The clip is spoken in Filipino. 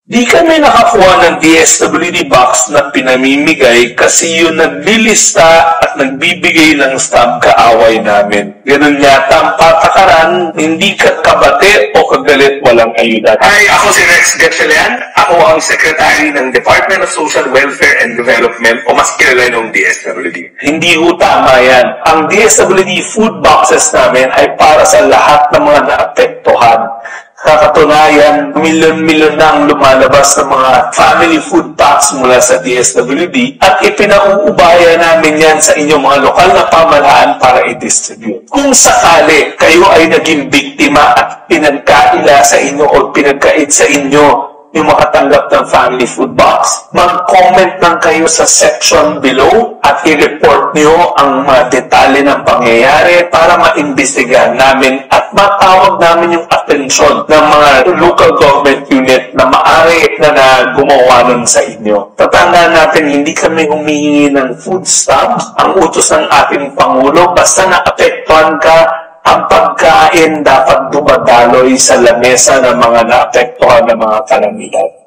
Di kami nakakuha ng DSWD box na pinamimigay kasi yung naglilista at nagbibigay ng stamp kaaway namin. Ganun yata ang patakaran, hindi ka kabate o kagalit walang ayuda. Hi, ako si Rex Gatchalian. Ako ang Secretary ng Department of Social Welfare and Development o mas kilala ng DSWD. Hindi ho tama yan. Ang DSWD food boxes namin ay para sa lahat ng mga naapektuhan. Kakatunayan, milyon-milyon na ang lumalabas ng mga family food packs mula sa DSWD at ipinauubaya namin yan sa inyong mga lokal na pamahalaan para i-distribute. Kung sakali kayo ay naging biktima at pinagkaila sa inyo o pinagkait sa inyo yung makatanggap ng family food box, mag-comment lang kayo sa section below at i-report nyo ang mga detalye ng pangyayari para maimbestigahan namin at matawag namin yung atensyon ng mga local government unit na maaari na gumawa nun sa inyo. Tatandaan natin, hindi kami humihingi ng food stamps. Ang utos ng ating Pangulo, basta naapektuhan ka, ang pagkain dapat dumadaloy sa lamesa ng mga naapektuhan ng mga kalamidad.